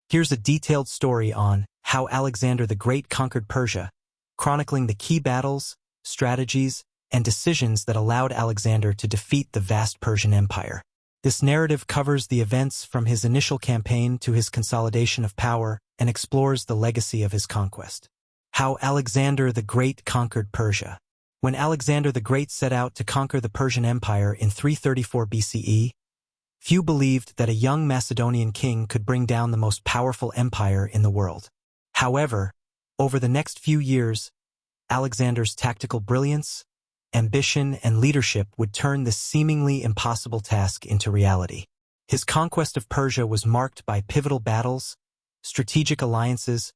Here's a detailed story on how Alexander the Great conquered Persia, chronicling the key battles, strategies, and decisions that allowed Alexander to defeat the vast Persian Empire. This narrative covers the events from his initial campaign to his consolidation of power and explores the legacy of his conquest. How Alexander the Great conquered Persia. When Alexander the Great set out to conquer the Persian Empire in 334 BCE, few believed that a young Macedonian king could bring down the most powerful empire in the world. However, over the next few years, Alexander's tactical brilliance, ambition, and leadership would turn this seemingly impossible task into reality. His conquest of Persia was marked by pivotal battles, strategic alliances,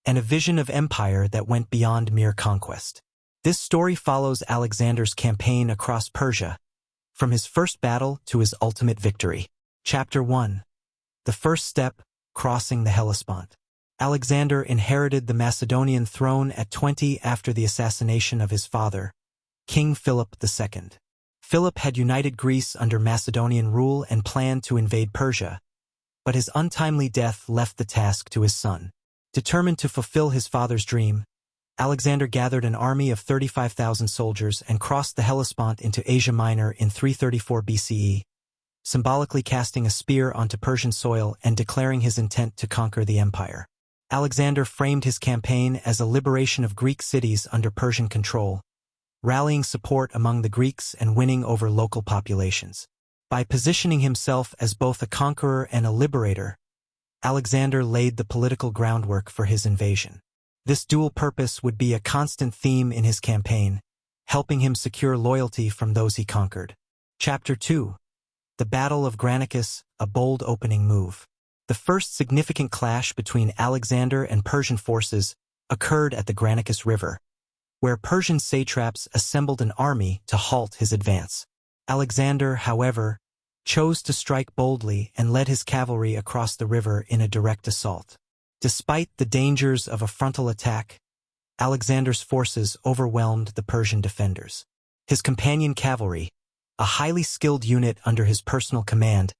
and a vision of empire that went beyond mere conquest. This story follows Alexander's campaign across Persia, from his first battle to his ultimate victory. Chapter 1. The first step, crossing the Hellespont. Alexander inherited the Macedonian throne at 20 after the assassination of his father, King Philip II. Philip had united Greece under Macedonian rule and planned to invade Persia, but his untimely death left the task to his son. Determined to fulfill his father's dream, Alexander gathered an army of 35,000 soldiers and crossed the Hellespont into Asia Minor in 334 BCE, symbolically casting a spear onto Persian soil and declaring his intent to conquer the empire. Alexander framed his campaign as a liberation of Greek cities under Persian control, rallying support among the Greeks and winning over local populations. By positioning himself as both a conqueror and a liberator, Alexander laid the political groundwork for his invasion. This dual purpose would be a constant theme in his campaign, helping him secure loyalty from those he conquered. Chapter 2. The Battle of Granicus, a bold opening move. The first significant clash between Alexander and Persian forces occurred at the Granicus River, where Persian satraps assembled an army to halt his advance. Alexander, however, chose to strike boldly and led his cavalry across the river in a direct assault. Despite the dangers of a frontal attack, Alexander's forces overwhelmed the Persian defenders. His companion cavalry, a highly skilled unit under his personal command,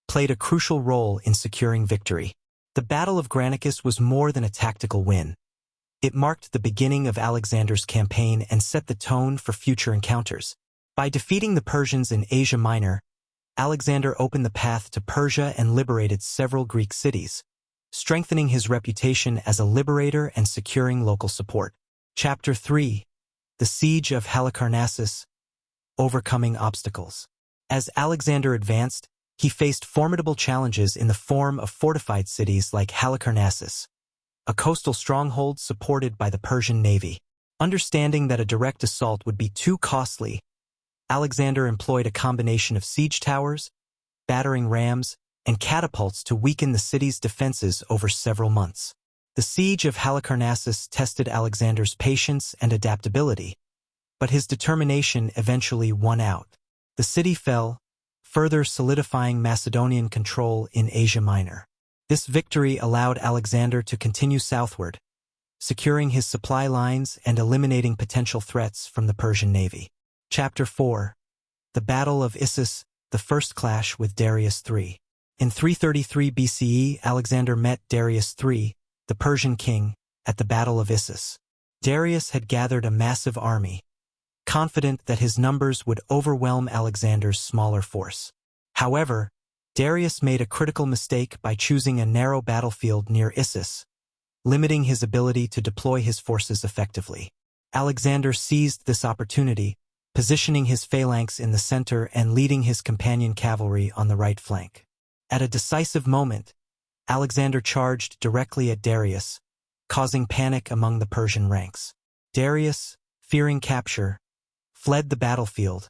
played a crucial role in securing victory. The Battle of Granicus was more than a tactical win. It marked the beginning of Alexander's campaign and set the tone for future encounters. By defeating the Persians in Asia Minor, Alexander opened the path to Persia and liberated several Greek cities, strengthening his reputation as a liberator and securing local support. Chapter 3. The Siege of Halicarnassus, overcoming obstacles. As Alexander advanced, he faced formidable challenges in the form of fortified cities like Halicarnassus, a coastal stronghold supported by the Persian navy. Understanding that a direct assault would be too costly, Alexander employed a combination of siege towers, battering rams, and catapults to weaken the city's defenses over several months. The siege of Halicarnassus tested Alexander's patience and adaptability, but his determination eventually won out. The city fell, further solidifying Macedonian control in Asia Minor. This victory allowed Alexander to continue southward, securing his supply lines and eliminating potential threats from the Persian navy. Chapter 4. The Battle of Issus, the first clash with Darius III. In 333 BCE, Alexander met Darius III, the Persian king, at the Battle of Issus. Darius had gathered a massive army, confident that his numbers would overwhelm Alexander's smaller force. However, Darius made a critical mistake by choosing a narrow battlefield near Issus, limiting his ability to deploy his forces effectively. Alexander seized this opportunity, positioning his phalanx in the center and leading his companion cavalry on the right flank. At a decisive moment, Alexander charged directly at Darius, causing panic among the Persian ranks. Darius, fearing capture, fled the battlefield,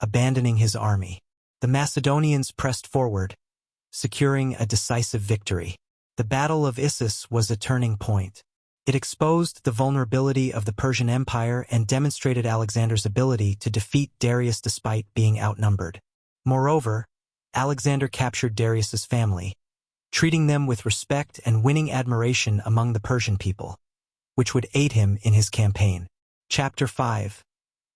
abandoning his army. The Macedonians pressed forward, securing a decisive victory. The Battle of Issus was a turning point. It exposed the vulnerability of the Persian Empire and demonstrated Alexander's ability to defeat Darius despite being outnumbered. Moreover, Alexander captured Darius's family, treating them with respect and winning admiration among the Persian people, which would aid him in his campaign. Chapter 5.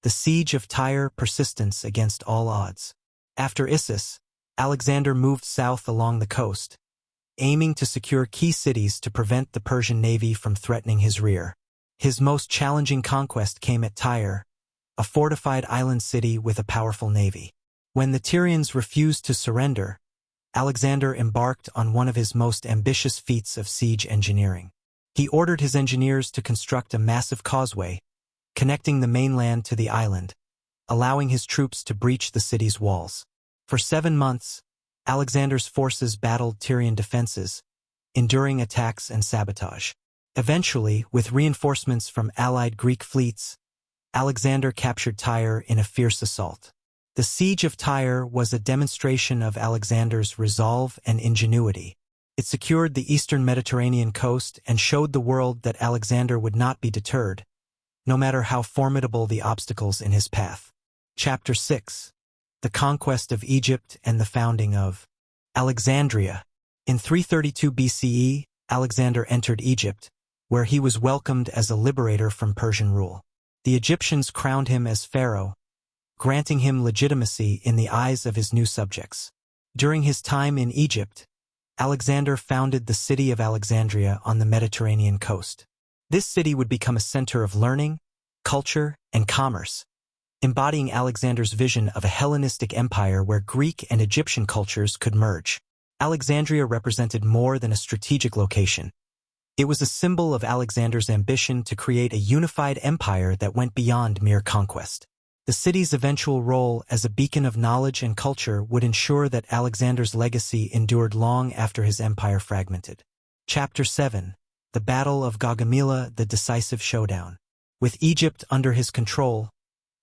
The Siege of Tyre, persistence against all odds. After Issus, Alexander moved south along the coast, aiming to secure key cities to prevent the Persian navy from threatening his rear. His most challenging conquest came at Tyre, a fortified island city with a powerful navy. When the Tyrians refused to surrender, Alexander embarked on one of his most ambitious feats of siege engineering. He ordered his engineers to construct a massive causeway, connecting the mainland to the island, allowing his troops to breach the city's walls. For 7 months, Alexander's forces battled Tyrian defenses, enduring attacks and sabotage. Eventually, with reinforcements from allied Greek fleets, Alexander captured Tyre in a fierce assault. The siege of Tyre was a demonstration of Alexander's resolve and ingenuity. It secured the eastern Mediterranean coast and showed the world that Alexander would not be deterred, no matter how formidable the obstacles in his path. Chapter 6. The Conquest of Egypt and the Founding of Alexandria. In 332 BCE, Alexander entered Egypt, where he was welcomed as a liberator from Persian rule. The Egyptians crowned him as pharaoh, granting him legitimacy in the eyes of his new subjects. During his time in Egypt, Alexander founded the city of Alexandria on the Mediterranean coast. This city would become a center of learning, culture, and commerce, embodying Alexander's vision of a Hellenistic empire where Greek and Egyptian cultures could merge. Alexandria represented more than a strategic location. It was a symbol of Alexander's ambition to create a unified empire that went beyond mere conquest. The city's eventual role as a beacon of knowledge and culture would ensure that Alexander's legacy endured long after his empire fragmented. Chapter 7. The Battle of Gaugamela, the Decisive Showdown. With Egypt under his control,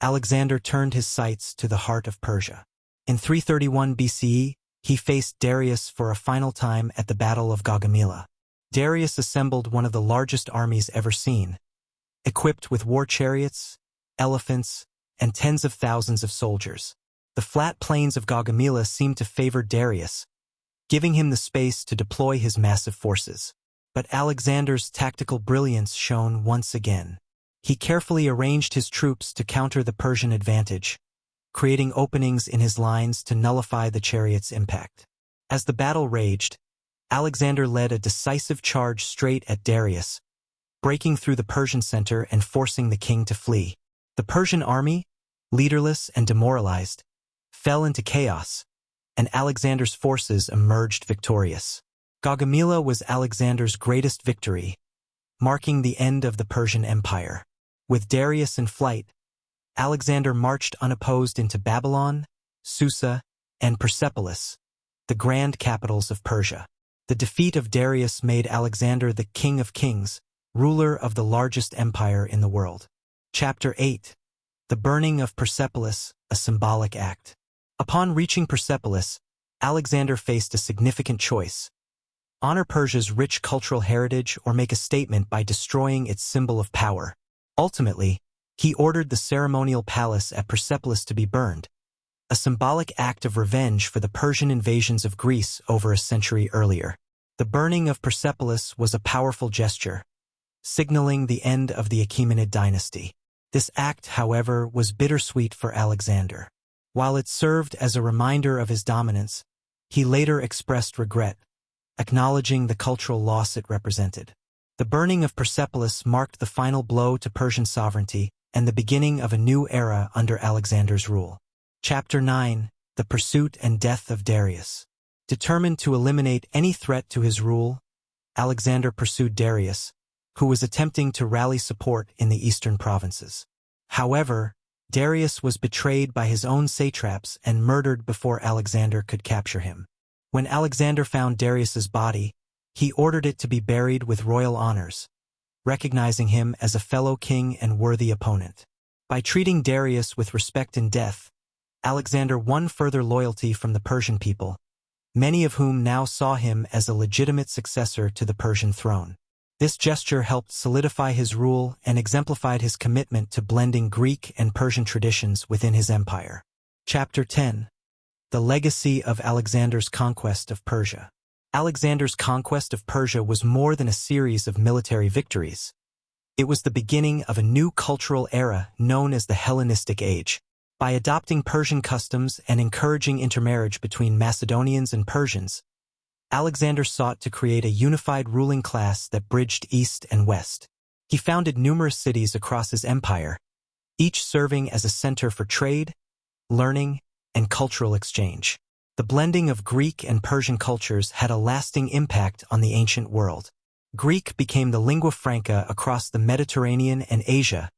Alexander turned his sights to the heart of Persia. In 331 BCE, he faced Darius for a final time at the Battle of Gaugamela. Darius assembled one of the largest armies ever seen, equipped with war chariots, elephants, and tens of thousands of soldiers. The flat plains of Gaugamela seemed to favor Darius, giving him the space to deploy his massive forces. But Alexander's tactical brilliance shone once again. He carefully arranged his troops to counter the Persian advantage, creating openings in his lines to nullify the chariots' impact. As the battle raged, Alexander led a decisive charge straight at Darius, breaking through the Persian center and forcing the king to flee. The Persian army, leaderless and demoralized, fell into chaos, and Alexander's forces emerged victorious. Gaugamela was Alexander's greatest victory, marking the end of the Persian Empire. With Darius in flight, Alexander marched unopposed into Babylon, Susa, and Persepolis, the grand capitals of Persia. The defeat of Darius made Alexander the King of Kings, ruler of the largest empire in the world. Chapter 8. The Burning of Persepolis, a Symbolic Act. Upon reaching Persepolis, Alexander faced a significant choice: honor Persia's rich cultural heritage or make a statement by destroying its symbol of power. Ultimately, he ordered the ceremonial palace at Persepolis to be burned, a symbolic act of revenge for the Persian invasions of Greece over a century earlier. The burning of Persepolis was a powerful gesture, signaling the end of the Achaemenid dynasty. This act, however, was bittersweet for Alexander. While it served as a reminder of his dominance, he later expressed regret, acknowledging the cultural loss it represented. The burning of Persepolis marked the final blow to Persian sovereignty and the beginning of a new era under Alexander's rule. Chapter 9. The Pursuit and Death of Darius. Determined to eliminate any threat to his rule, Alexander pursued Darius, who was attempting to rally support in the eastern provinces. However, Darius was betrayed by his own satraps and murdered before Alexander could capture him. When Alexander found Darius's body, he ordered it to be buried with royal honors, recognizing him as a fellow king and worthy opponent. By treating Darius with respect in death, Alexander won further loyalty from the Persian people, many of whom now saw him as a legitimate successor to the Persian throne. This gesture helped solidify his rule and exemplified his commitment to blending Greek and Persian traditions within his empire. Chapter 10. The Legacy of Alexander's Conquest of Persia. Alexander's conquest of Persia was more than a series of military victories. It was the beginning of a new cultural era known as the Hellenistic Age. By adopting Persian customs and encouraging intermarriage between Macedonians and Persians, Alexander sought to create a unified ruling class that bridged East and West. He founded numerous cities across his empire, each serving as a center for trade, learning, and cultural exchange. The blending of Greek and Persian cultures had a lasting impact on the ancient world. Greek became the lingua franca across the Mediterranean and Asia,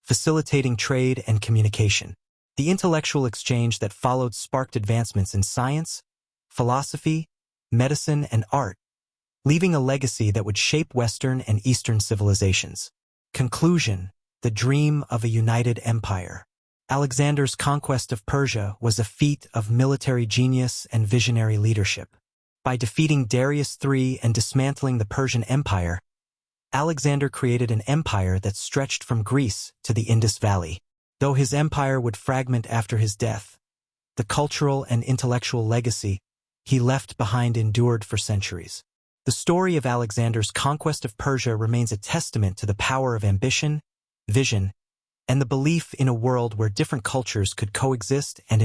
facilitating trade and communication. The intellectual exchange that followed sparked advancements in science, philosophy, medicine, and art, leaving a legacy that would shape Western and Eastern civilizations. Conclusion: the dream of a united empire. Alexander's conquest of Persia was a feat of military genius and visionary leadership. By defeating Darius III and dismantling the Persian Empire, Alexander created an empire that stretched from Greece to the Indus Valley. Though his empire would fragment after his death, the cultural and intellectual legacy he left behind endured for centuries. The story of Alexander's conquest of Persia remains a testament to the power of ambition, vision, and the belief in a world where different cultures could coexist and